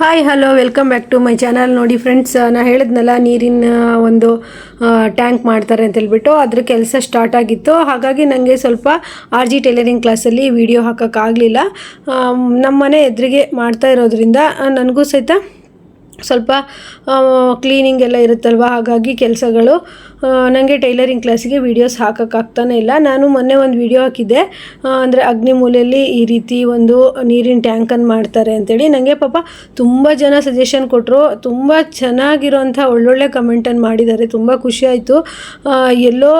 Hi hello welcome back to my channel. ನೋಡಿ friends, ನಾನು ಹೇಳಿದ್ನಲ್ಲ ನೀರಿನ ಒಂದು ಟ್ಯಾಂಕ್ ಮಾಡ್ತಾರೆ ಅಂತ ಹೇಳ್ಬಿಟ್ಟು ಅದ್ರ ಕೆಲಸ ಸ್ಟಾರ್ಟ್ ಆಗಿತ್ತು. ಹಾಗಾಗಿ ನನಗೆ ಸ್ವಲ್ಪ RG ಟೈಲರಿಂಗ್ ಕ್ಲಾಸಲ್ಲಿ ವಿಡಿಯೋ ಹಾಕೋಕ್ಕಾಗಲಿಲ್ಲ. ನಮ್ಮ ಮನೆ ಎದುರಿಗೆ ಮಾಡ್ತಾ ಇರೋದ್ರಿಂದ ನನಗೂ ಸಹಿತ ಸ್ವಲ್ಪ ಕ್ಲೀನಿಂಗ್ ಎಲ್ಲ ಇರುತ್ತಲ್ವ, ಹಾಗಾಗಿ ಕೆಲಸಗಳು ನನಗೆ ಟೈಲರಿಂಗ್ ಕ್ಲಾಸಿಗೆ ವೀಡಿಯೋಸ್ ಹಾಕೋಕ್ಕಾಗ್ತಾನೆ ಇಲ್ಲ. ನಾನು ಮೊನ್ನೆ ಒಂದು ವಿಡಿಯೋ ಹಾಕಿದ್ದೆ, ಅಂದರೆ ಅಗ್ನಿಮೂಲೆಯಲ್ಲಿ ಈ ರೀತಿ ಒಂದು ನೀರಿನ ಟ್ಯಾಂಕನ್ನು ಮಾಡ್ತಾರೆ ಅಂತೇಳಿ. ನನಗೆ ಪಾಪ ತುಂಬ ಜನ ಸಜೆಷನ್ ಕೊಟ್ಟರು, ತುಂಬ ಚೆನ್ನಾಗಿರೋಂಥ ಒಳ್ಳೊಳ್ಳೆ ಕಮೆಂಟನ್ನು ಮಾಡಿದ್ದಾರೆ. ತುಂಬ ಖುಷಿಯಾಯಿತು. ಎಲ್ಲೋ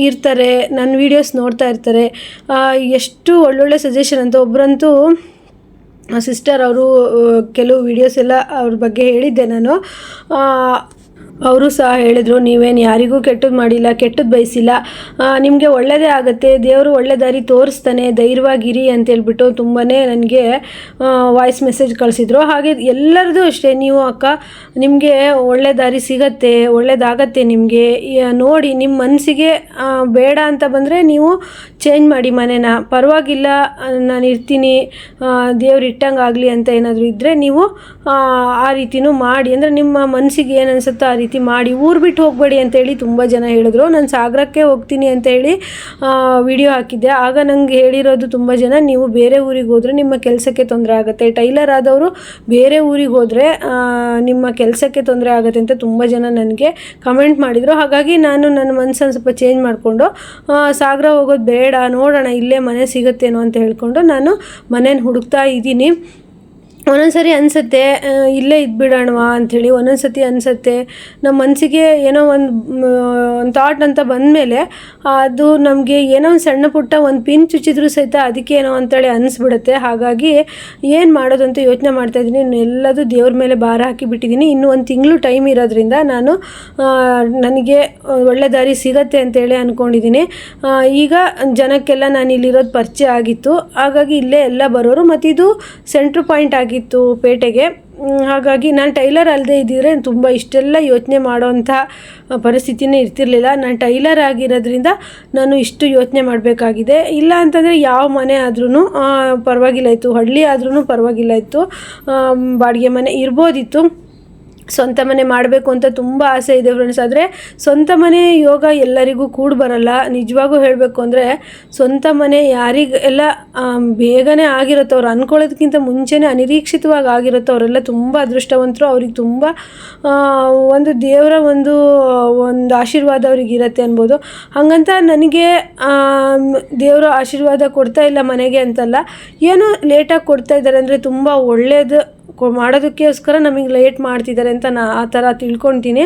ಇರ್ತಾರೆ, ನನ್ನ ವೀಡಿಯೋಸ್ ನೋಡ್ತಾ ಇರ್ತಾರೆ, ಎಷ್ಟು ಒಳ್ಳೊಳ್ಳೆ ಸಜೆಷನ್ ಅಂತ. ಒಬ್ಬರಂತೂ ಸಿಸ್ಟರ್, ಅವರು ಕೆಲವು ವೀಡಿಯೋಸ್ ಎಲ್ಲ ಅವ್ರ ಬಗ್ಗೆ ಹೇಳಿದ್ದೆ ನಾನು. ಅವರು ಸಹ ಹೇಳಿದರು, ನೀವೇನು ಯಾರಿಗೂ ಕೆಟ್ಟದ್ದು ಮಾಡಿಲ್ಲ, ಕೆಟ್ಟದ್ದು ಬಯಸಿಲ್ಲ, ನಿಮಗೆ ಒಳ್ಳೆಯದೇ ಆಗುತ್ತೆ, ದೇವರು ಒಳ್ಳೆ ದಾರಿ ತೋರಿಸ್ತಾನೆ, ಧೈರ್ಯವಾಗಿರಿ ಅಂತೇಳ್ಬಿಟ್ಟು ತುಂಬಾ ನನಗೆ ವಾಯ್ಸ್ ಮೆಸೇಜ್ ಕಳಿಸಿದ್ರು. ಹಾಗೆ ಎಲ್ಲರದು ಅಷ್ಟೇ, ನೀವು ಅಕ್ಕ ನಿಮಗೆ ಒಳ್ಳೆ ದಾರಿ ಸಿಗತ್ತೆ, ಒಳ್ಳೇದಾಗತ್ತೆ ನಿಮಗೆ. ನೋಡಿ, ನಿಮ್ಮ ಮನಸ್ಸಿಗೆ ಬೇಡ ಅಂತ ಬಂದರೆ ನೀವು ಚೇಂಜ್ ಮಾಡಿ ಮನೇನ, ಪರವಾಗಿಲ್ಲ ನಾನು ಇರ್ತೀನಿ, ದೇವ್ರು ಇಟ್ಟಂಗೆ ಆಗಲಿ ಅಂತ ಏನಾದರೂ ಇದ್ದರೆ ನೀವು ಆ ರೀತಿನೂ ಮಾಡಿ. ಅಂದರೆ ನಿಮ್ಮ ಮನಸ್ಸಿಗೆ ಏನು ಅನಿಸುತ್ತೋ ಆ ರೀತಿ ಮಾಡಿ, ಊರು ಬಿಟ್ಟು ಹೋಗಬೇಡಿ ಅಂತೇಳಿ ತುಂಬ ಜನ ಹೇಳಿದ್ರು. ನಾನು ಸಾಗರಕ್ಕೆ ಹೋಗ್ತೀನಿ ಅಂತೇಳಿ ವಿಡಿಯೋ ಹಾಕಿದ್ದೆ. ಆಗ ನಂಗೆ ಹೇಳಿರೋದು ತುಂಬ ಜನ, ನೀವು ಬೇರೆ ಊರಿಗೆ ಹೋದರೆ ನಿಮ್ಮ ಕೆಲಸಕ್ಕೆ ತೊಂದರೆ ಆಗುತ್ತೆ, ಟೈಲರ್ ಆದವರು ಬೇರೆ ಊರಿಗೆ ಹೋದರೆ ನಿಮ್ಮ ಕೆಲಸಕ್ಕೆ ತೊಂದರೆ ಆಗುತ್ತೆ ಅಂತ ತುಂಬ ಜನ ನನಗೆ ಕಮೆಂಟ್ ಮಾಡಿದರು. ಹಾಗಾಗಿ ನಾನು ನನ್ನ ಮನಸ್ಸನ್ನು ಸ್ವಲ್ಪ ಚೇಂಜ್ ಮಾಡಿಕೊಂಡು ಸಾಗರ ಹೋಗೋದು ಬೇಡ, ನೋಡೋಣ ಇಲ್ಲೇ ಮನೆ ಸಿಗುತ್ತೇನೋ ಅಂತ ಹೇಳ್ಕೊಂಡು ನಾನು ಮನೇನ ಹುಡುಕ್ತಾ ಇದ್ದೀನಿ. ಒಂದೊಂದು ಸರಿ ಅನಿಸುತ್ತೆ ಇಲ್ಲೇ ಇದ್ಬಿಡೋಣವಾ ಅಂಥೇಳಿ, ಒಂದೊಂದು ಸತಿ ಅನಿಸುತ್ತೆ ನಮ್ಮ ಮನಸ್ಸಿಗೆ ಏನೋ ಒಂದು ಥಾಟ್ ಅಂತ ಬಂದಮೇಲೆ ಅದು ನಮಗೆ ಏನೋ ಒಂದು ಸಣ್ಣ ಪುಟ್ಟ ಒಂದು ಪಿನ್ ಚುಚ್ಚಿದ್ರೂ ಸಹಿತ ಅದಕ್ಕೆ ಏನೋ ಅಂತೇಳಿ ಅನಿಸ್ಬಿಡುತ್ತೆ. ಹಾಗಾಗಿ ಏನು ಮಾಡೋದು ಅಂತ ಯೋಚನೆ ಮಾಡ್ತಾಯಿದ್ದೀನಿ. ಎಲ್ಲದೂ ದೇವ್ರ ಮೇಲೆ ಭಾರ ಹಾಕಿಬಿಟ್ಟಿದ್ದೀನಿ. ಇನ್ನೂ ಒಂದು ತಿಂಗಳು ಟೈಮ್ ಇರೋದ್ರಿಂದ ನಾನು ನನಗೆ ಒಳ್ಳೆ ದಾರಿ ಸಿಗತ್ತೆ ಅಂತೇಳಿ ಅಂದ್ಕೊಂಡಿದ್ದೀನಿ. ಈಗ ಜನಕ್ಕೆಲ್ಲ ನಾನು ಇಲ್ಲಿರೋದು ಪರಿಚಯ ಆಗಿತ್ತು, ಹಾಗಾಗಿ ಇಲ್ಲೇ ಎಲ್ಲ ಬರೋರು, ಮತ್ತು ಇದು ಸೆಂಟ್ರ್ ಪಾಯಿಂಟ್ ಆಗಿತ್ತು ಪೇಟೆಗೆ. ಹಾಗಾಗಿ ನಾನು ಟೈಲರ್ ಅಲ್ಲದೆ ಇದ್ದಿದ್ರೆ ತುಂಬ ಇಷ್ಟೆಲ್ಲ ಯೋಚನೆ ಮಾಡೋವಂಥ ಪರಿಸ್ಥಿತಿನೇ ಇರ್ತಿರ್ಲಿಲ್ಲ. ನಾನು ಟೈಲರ್ ಆಗಿರೋದ್ರಿಂದ ನಾನು ಇಷ್ಟು ಯೋಚನೆ ಮಾಡಬೇಕಾಗಿದೆ. ಇಲ್ಲ ಅಂತಂದರೆ ಯಾವ ಮನೆ ಆದ್ರೂ ಪರವಾಗಿಲ್ಲ ಇತ್ತು, ಹಳ್ಳಿ ಆದ್ರೂ ಪರವಾಗಿಲ್ಲ ಇತ್ತು, ಬಾಡಿಗೆ ಮನೆ ಇರ್ಬೋದಿತ್ತು. ಸ್ವಂತ ಮನೆ ಮಾಡಬೇಕು ಅಂತ ತುಂಬ ಆಸೆ ಇದೆ ಫ್ರೆಂಡ್ಸ್. ಆದರೆ ಸ್ವಂತ ಮನೆ ಯೋಗ ಎಲ್ಲರಿಗೂ ಕೂಡ ಬರಲ್ಲ. ನಿಜವಾಗೂ ಹೇಳಬೇಕು ಅಂದರೆ ಸ್ವಂತ ಮನೆ ಯಾರಿಗೆಲ್ಲ ಬೇಗನೆ ಆಗಿರುತ್ತೋ, ಅವ್ರು ಅಂದ್ಕೊಳ್ಳೋದಕ್ಕಿಂತ ಮುಂಚೆನೇ ಅನಿರೀಕ್ಷಿತವಾಗಿ ಆಗಿರುತ್ತೋ ಅವರೆಲ್ಲ ತುಂಬ ಅದೃಷ್ಟವಂತರು. ಅವ್ರಿಗೆ ತುಂಬ ಒಂದು ದೇವರ ಒಂದು ಆಶೀರ್ವಾದ ಅವ್ರಿಗೆ ಇರುತ್ತೆ ಅನ್ಬೋದು. ಹಾಗಂತ ನನಗೆ ದೇವರ ಆಶೀರ್ವಾದ ಕೊಡ್ತಾ ಇಲ್ಲ ಮನೆಗೆ ಅಂತಲ್ಲ, ಏನೋ ಲೇಟಾಗಿ ಕೊಡ್ತಾ ಇದ್ದಾರೆ, ಅಂದರೆ ತುಂಬ ಒಳ್ಳೆಯದು ಮಾಡೋದಕ್ಕೋಸ್ಕರ ನಮಗೆ ಲೇಟ್ ಮಾಡ್ತಿದ್ದಾರೆ ಅಂತ ಆ ಥರ ತಿಳ್ಕೊತೀನಿ.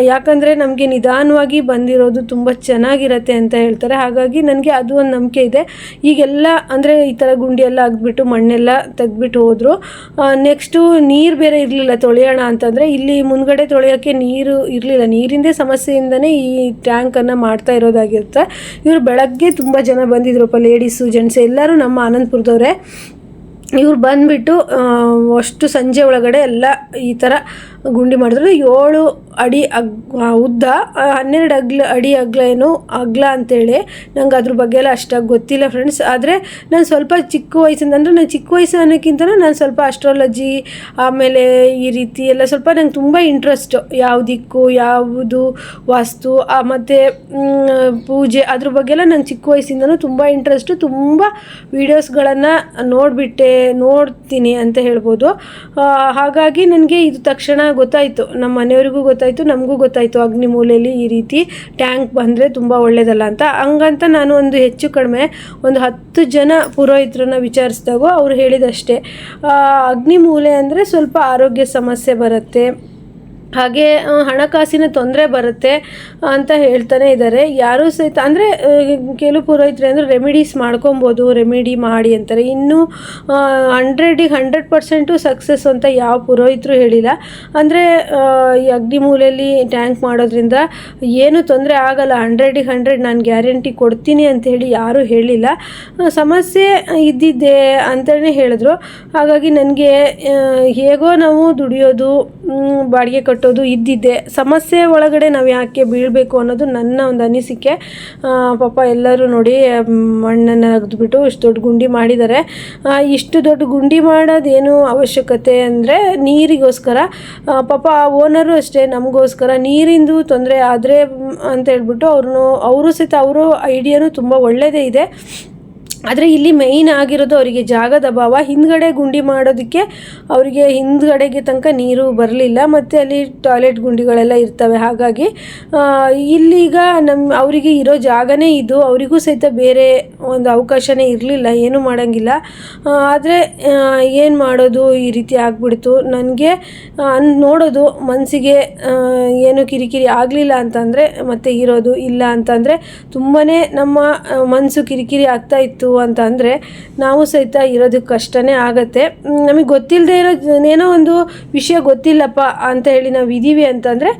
ಯಾಕಂದರೆ ನಮಗೆ ನಿಧಾನವಾಗಿ ಬಂದಿರೋದು ತುಂಬ ಚೆನ್ನಾಗಿರುತ್ತೆ ಅಂತ ಹೇಳ್ತಾರೆ. ಹಾಗಾಗಿ ನನಗೆ ಅದು ಒಂದು ನಂಬಿಕೆ ಇದೆ. ಈಗೆಲ್ಲ ಅಂದರೆ ಈ ಥರ ಗುಂಡಿ ಎಲ್ಲ ಅಗ್ಬಿಟ್ಟು ಮಣ್ಣೆಲ್ಲ ತೆಗೆದ್ಬಿಟ್ಟು ಹೋದರು. ನೆಕ್ಸ್ಟು ನೀರು ಬೇರೆ ಇರಲಿಲ್ಲ ತೊಳೆಯೋಣ ಅಂತಂದರೆ, ಇಲ್ಲಿ ಮುಂದ್ಗಡೆ ತೊಳೆಯೋಕ್ಕೆ ನೀರು ಇರಲಿಲ್ಲ. ನೀರಿಂದೇ ಸಮಸ್ಯೆಯಿಂದನೇ ಈ ಟ್ಯಾಂಕನ್ನು ಮಾಡ್ತಾ ಇರೋದಾಗಿರುತ್ತೆ. ಇವರು ಬೆಳಗ್ಗೆ ತುಂಬ ಜನ ಬಂದಿದ್ರಪ್ಪ, ಲೇಡೀಸು ಜೆಂಟ್ಸ್ ಎಲ್ಲರೂ ನಮ್ಮ ಆನಂದಪುರದವರೇ. ಇವ್ರು ಬಂದುಬಿಟ್ಟು ಅಷ್ಟು ಸಂಜೆ ಒಳಗಡೆ ಎಲ್ಲ ಈ ಥರ ಗುಂಡಿ ಮಾಡಿದ್ರು. 7 ಅಡಿ ಉದ್ದ, 12 ಅಡಿ ಅಗಲ ಅಂತೇಳಿ. ನಂಗೆ ಅದ್ರ ಬಗ್ಗೆ ಎಲ್ಲ ಅಷ್ಟಾಗಿ ಗೊತ್ತಿಲ್ಲ ಫ್ರೆಂಡ್ಸ್. ಆದರೆ ನಾನು ಸ್ವಲ್ಪ ಚಿಕ್ಕ ವಯಸ್ಸಿಂದ, ಅಂದರೆ ನಾನು ಚಿಕ್ಕ ವಯಸ್ಸು ಅನ್ನೋಕ್ಕಿಂತ ನಾನು ಸ್ವಲ್ಪ ಅಸ್ಟ್ರಾಲಜಿ, ಆಮೇಲೆ ಈ ರೀತಿ ಎಲ್ಲ ಸ್ವಲ್ಪ ನಂಗೆ ತುಂಬ ಇಂಟ್ರೆಸ್ಟು. ಯಾವ ದಿಕ್ಕು, ಯಾವುದು ವಾಸ್ತು, ಮತ್ತು ಪೂಜೆ, ಅದ್ರ ಬಗ್ಗೆ ಎಲ್ಲ ನಂಗೆ ಚಿಕ್ಕ ವಯಸ್ಸಿಂದನೂ ತುಂಬ ಇಂಟ್ರೆಸ್ಟು. ತುಂಬ ವೀಡಿಯೋಸ್ಗಳನ್ನು ನೋಡ್ತೀನಿ ಅಂತ ಹೇಳ್ಬೋದು. ಹಾಗಾಗಿ ನನಗೆ ಇದು ತಕ್ಷಣ ಗೊತ್ತಾಯಿತು, ನಮ್ಮ ಮನೆಯವ್ರಿಗೂ ಗೊತ್ತಾಯಿತು, ನಮಗೂ ಗೊತ್ತಾಯಿತು, ಅಗ್ನಿಮೂಲೆಯಲ್ಲಿ ಈ ರೀತಿ ಟ್ಯಾಂಕ್ ಬಂದರೆ ತುಂಬ ಒಳ್ಳೆಯದಲ್ಲ ಅಂತ. ಹಂಗಂತ ನಾನು ಒಂದು ಹೆಚ್ಚು ಕಡಿಮೆ ಒಂದು 10 ಜನ ಪುರೋಹಿತರನ್ನ ವಿಚಾರಿಸಿದಾಗ ಅವ್ರು ಹೇಳಿದಷ್ಟೇ, ಅಗ್ನಿಮೂಲೆ ಅಂದರೆ ಸ್ವಲ್ಪ ಆರೋಗ್ಯ ಸಮಸ್ಯೆ ಬರುತ್ತೆ, ಹಾಗೆ ಹಣಕಾಸಿನ ತೊಂದರೆ ಬರುತ್ತೆ ಅಂತ ಹೇಳ್ತಾನೆ ಇದ್ದಾರೆ. ಯಾರೂ ಸಹಿತ ಅಂದರೆ ಕೆಲವು ಪುರೋಹಿತರು ಅಂದರೆ ರೆಮಿಡೀಸ್ ಮಾಡ್ಕೊಬೋದು, ರೆಮಿಡಿ ಮಾಡಿ ಅಂತಾರೆ. ಇನ್ನು 100% ಸಕ್ಸಸ್ ಅಂತ ಯಾವ ಪುರೋಹಿತರು ಹೇಳಿಲ್ಲ. ಅಂದರೆ ಈ ಅಗ್ನಿಮೂಲೆಯಲ್ಲಿ ಟ್ಯಾಂಕ್ ಮಾಡೋದ್ರಿಂದ ಏನೂ ತೊಂದರೆ ಆಗಲ್ಲ, 100% ನಾನು ಗ್ಯಾರಂಟಿ ಕೊಡ್ತೀನಿ ಅಂತ ಹೇಳಿ ಯಾರೂ ಹೇಳಿಲ್ಲ. ಸಮಸ್ಯೆ ಇದ್ದಿದ್ದೆ ಅಂತಲೇ ಹೇಳಿದ್ರು. ಹಾಗಾಗಿ ನನಗೆ ಹೇಗೋ ನಾವು ದುಡಿಯೋದು, ಬಾಡಿಗೆ ಕಟ್ಟೋದು ಇದ್ದಿದ್ದೆ. ಸಮಸ್ಯೆ ಒಳಗಡೆ ನಾವು ಯಾಕೆ ಬೀಳಬೇಕು ಅನ್ನೋದು ನನ್ನ ಒಂದು ಅನಿಸಿಕೆ. ಪಾಪ ಎಲ್ಲರೂ ನೋಡಿ ಮಣ್ಣನ್ನು ಅಗೆದ್ಬಿಟ್ಟು ಇಷ್ಟು ದೊಡ್ಡ ಗುಂಡಿ ಮಾಡಿದ್ದಾರೆ. ಇಷ್ಟು ದೊಡ್ಡ ಗುಂಡಿ ಮಾಡೋದೇನು ಅವಶ್ಯಕತೆ ಅಂದರೆ ನೀರಿಗೋಸ್ಕರ. ಪಾಪ ಓನರು ಅಷ್ಟೇ, ನಮಗೋಸ್ಕರ ನೀರಿಂದು ತೊಂದರೆ ಆದರೆ ಅಂತ ಹೇಳ್ಬಿಟ್ಟು ಅವರು ಸಹಿತ ಅವರು ಐಡಿಯಾನು ತುಂಬ ಒಳ್ಳೆಯದೇ ಇದೆ. ಆದರೆ ಇಲ್ಲಿ ಮೇಯ್ನ್ ಆಗಿರೋದು ಅವರಿಗೆ ಜಾಗದ ಅಭಾವ. ಹಿಂದ್ಗಡೆ ಗುಂಡಿ ಮಾಡೋದಕ್ಕೆ ಅವರಿಗೆ ಹಿಂದ್ಗಡೆಗೆ ತನಕ ನೀರು ಬರಲಿಲ್ಲ, ಮತ್ತು ಅಲ್ಲಿ ಟಾಯ್ಲೆಟ್ ಗುಂಡಿಗಳೆಲ್ಲ ಇರ್ತವೆ. ಹಾಗಾಗಿ ಇಲ್ಲೀಗ ಅವರಿಗೆ ಇರೋ ಜಾಗನೇ ಇದು, ಅವರಿಗೂ ಸಹಿತ ಬೇರೆ ಒಂದು ಅವಕಾಶನೇ ಇರಲಿಲ್ಲ, ಏನೂ ಮಾಡೋಂಗಿಲ್ಲ. ಆದರೆ ಏನು ಮಾಡೋದು, ಈ ರೀತಿ ಆಗಿಬಿಡ್ತು. ನನಗೆ ನೋಡೋದು ಮನಸ್ಸಿಗೆ ಏನು ಕಿರಿಕಿರಿ ಆಗಲಿಲ್ಲ ಅಂತಂದರೆ ಮತ್ತೆ ಇರೋದು, ಇಲ್ಲ ಅಂತಂದರೆ ತುಂಬಾ ನಮ್ಮ ಮನಸ್ಸು ಕಿರಿಕಿರಿ ಆಗ್ತಾಯಿತ್ತು ಅಂತ ಅಂದರೆ ನಾವು ಸಹಿತ ಇರೋದಕ್ಕೆ ಕಷ್ಟನೇ ಆಗತ್ತೆ. ನಮಗೆ ಗೊತ್ತಿಲ್ಲದೆ ಏನೋ ಒಂದು ವಿಷಯ ಗೊತ್ತಿಲ್ಲಪ್ಪ ಅಂತ ಹೇಳಿ ನಾವು ಇದ್ದೀವಿ ಅಂತಂದರೆ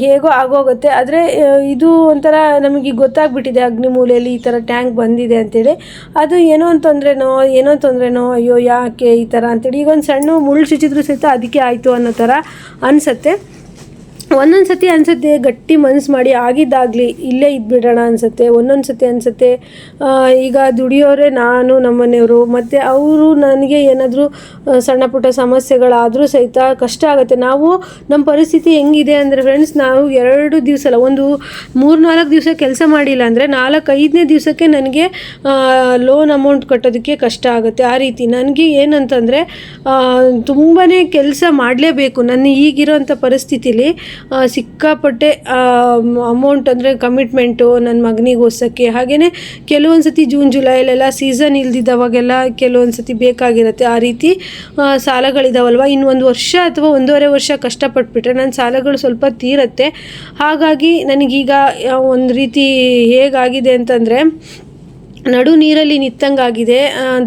ಹೇಗೋ ಆಗೋಗುತ್ತೆ. ಆದರೆ ಇದು ಒಂಥರ ನಮಗೆ ಗೊತ್ತಾಗ್ಬಿಟ್ಟಿದೆ ಅಗ್ನಿಮೂಲೆಯಲ್ಲಿ ಈ ಥರ ಟ್ಯಾಂಕ್ ಬಂದಿದೆ ಅಂತೇಳಿ. ಅದು ಏನೋ ತೊಂದರೆನೋ ಅಯ್ಯೋ ಯಾಕೆ ಈ ಥರ ಅಂತೇಳಿ ಈಗ ಒಂದು ಸಣ್ಣ ಮುಳ್ಳು ಚುಚ್ಚಿದ್ರು ಸಹಿತ ಅದಕ್ಕೆ ಆಯಿತು ಅನ್ನೋ ಥರ ಅನಿಸುತ್ತೆ. ಒಂದೊಂದು ಸತಿ ಅನಿಸುತ್ತೆ ಗಟ್ಟಿ ಮನಸ್ಸು ಮಾಡಿ ಆಗಿದ್ದಾಗಲಿ ಇಲ್ಲೇ ಇದ್ಬಿಡೋಣ ಅನಿಸುತ್ತೆ. ಒಂದೊಂದು ಸತಿ ಅನಿಸುತ್ತೆ ಈಗ ದುಡಿಯೋರೆ ನಾನು, ನಮ್ಮನೆಯವರು, ಮತ್ತು ಅವರು ನನಗೆ ಏನಾದರೂ ಸಣ್ಣ ಪುಟ್ಟ ಸಮಸ್ಯೆಗಳಾದರೂ ಸಹಿತ ಕಷ್ಟ ಆಗುತ್ತೆ. ನಮ್ಮ ಪರಿಸ್ಥಿತಿ ಹೆಂಗಿದೆ ಅಂದರೆ ಫ್ರೆಂಡ್ಸ್, ನಾವು 2 ದಿವಸ ಅಲ್ಲ, ಒಂದು 3-4 ದಿವಸ ಕೆಲಸ ಮಾಡಿಲ್ಲ ಅಂದರೆ 4-5ನೇ ದಿವಸಕ್ಕೆ ನನಗೆ ಲೋನ್ ಅಮೌಂಟ್ ಕಟ್ಟೋದಕ್ಕೆ ಕಷ್ಟ ಆಗುತ್ತೆ. ಆ ರೀತಿ ನನಗೆ ಏನಂತಂದರೆ ತುಂಬಾ ಕೆಲಸ ಮಾಡಲೇಬೇಕು. ನನ್ನ ಈಗಿರೋಂಥ ಪರಿಸ್ಥಿತಿಲಿ ಸಿಕ್ಕಾಪಟ್ಟೆ ಅಮೌಂಟ್ ಅಂದರೆ ಕಮಿಟ್ಮೆಂಟು ನನ್ನ ಮಗನಿಗೆ ಓದಿಸೋಕ್ಕೆ. ಹಾಗೆಯೇ ಕೆಲವೊಂದು ಸತಿ ಜೂನ್ ಜುಲೈಲೆಲ್ಲ ಸೀಸನ್ ಇಲ್ದಿದ್ದವಾಗೆಲ್ಲ ಕೆಲವೊಂದು ಸತಿ ಬೇಕಾಗಿರುತ್ತೆ. ಆ ರೀತಿ ಸಾಲಗಳಿದಾವಲ್ವ, ಇನ್ನು 1 ವರ್ಷ ಅಥವಾ 1.5 ವರ್ಷ ಕಷ್ಟಪಟ್ಬಿಟ್ರೆ ನನ್ನ ಸಾಲಗಳು ಸ್ವಲ್ಪ ತೀರುತ್ತೆ. ಹಾಗಾಗಿ ನನಗೀಗ ಒಂದು ರೀತಿ ಹೇಗಾಗಿದೆ ಅಂತಂದರೆ ನಡು ನೀರಲ್ಲಿ ನಿಂತಂಗಾಗಿದೆ.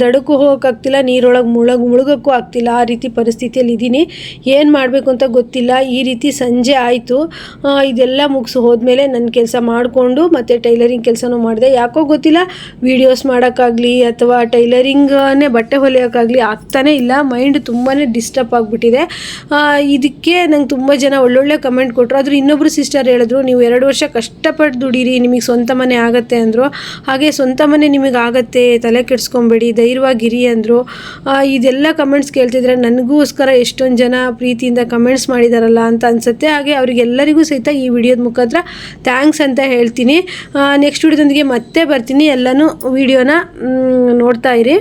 ದಡಕ್ಕೂ ಹೋಗೋಕ್ಕಾಗ್ತಿಲ್ಲ, ನೀರೊಳಗೆ ಮುಳುಗೋಕ್ಕೂ ಆಗ್ತಿಲ್ಲ. ಆ ರೀತಿ ಪರಿಸ್ಥಿತಿಯಲ್ಲಿ ಇದ್ದೀನಿ. ಏನು ಮಾಡಬೇಕು ಅಂತ ಗೊತ್ತಿಲ್ಲ. ಈ ರೀತಿ ಸಂಜೆ ಆಯಿತು. ಇದೆಲ್ಲ ಮುಗಿಸಿ ಹೋದ್ಮೇಲೆ ನನ್ನ ಕೆಲಸ ಮಾಡಿಕೊಂಡು ಮತ್ತು ಟೈಲರಿಂಗ್ ಕೆಲಸನೂ ಮಾಡಿದೆ. ಯಾಕೋ ಗೊತ್ತಿಲ್ಲ, ವೀಡಿಯೋಸ್ ಮಾಡೋಕ್ಕಾಗಲಿ ಅಥವಾ ಟೈಲರಿಂಗನ್ನೇ ಬಟ್ಟೆ ಹೊಲಿಯೋಕ್ಕಾಗಲಿ ಆಗ್ತಾನೇ ಇಲ್ಲ. ಮೈಂಡ್ ತುಂಬಾ ಡಿಸ್ಟರ್ಬ್ ಆಗಿಬಿಟ್ಟಿದೆ. ಇದಕ್ಕೆ ನಂಗೆ ತುಂಬ ಜನ ಒಳ್ಳೊಳ್ಳೆ ಕಮೆಂಟ್ ಕೊಟ್ಟರು. ಆದರೂ ಇನ್ನೊಬ್ಬರು ಸಿಸ್ಟರ್ ಹೇಳಿದ್ರು, ನೀವು 2 ವರ್ಷ ಕಷ್ಟಪಟ್ಟು ದುಡೀರಿ, ನಿಮಗೆ ಸ್ವಂತ ಮನೆ ಆಗುತ್ತೆ ಅಂದರು. ಹಾಗೆ ಸ್ವಂತ ಮನೆ ನಿಮಗಾಗತ್ತೆ, ತಲೆ ಕೆಡಿಸ್ಕೊಬೇಡಿ, ಧೈರ್ಯವಾಗಿರಿ ಅಂದರು. ಇದೆಲ್ಲ ಕಮೆಂಟ್ಸ್ ಕೇಳ್ತಿದ್ರೆ ನನಗೋಸ್ಕರ ಎಷ್ಟೊಂದು ಜನ ಪ್ರೀತಿಯಿಂದ ಕಮೆಂಟ್ಸ್ ಮಾಡಿದಾರಲ್ಲ ಅಂತ ಅನಿಸುತ್ತೆ. ಹಾಗೆ ಅವರಿಗೆಲ್ಲರಿಗೂ ಸಹಿತ ಈ ವಿಡಿಯೋದ ಮುಖಾಂತರ ಥ್ಯಾಂಕ್ಸ್ ಅಂತ ಹೇಳ್ತೀನಿ. ನೆಕ್ಸ್ಟ್ ವಿಡಿಯೋದೊಂದಿಗೆ ಮತ್ತೆ ಬರ್ತೀನಿ. ಎಲ್ಲನೂ ವಿಡಿಯೋನ ನೋಡ್ತಾ ಇರಿ.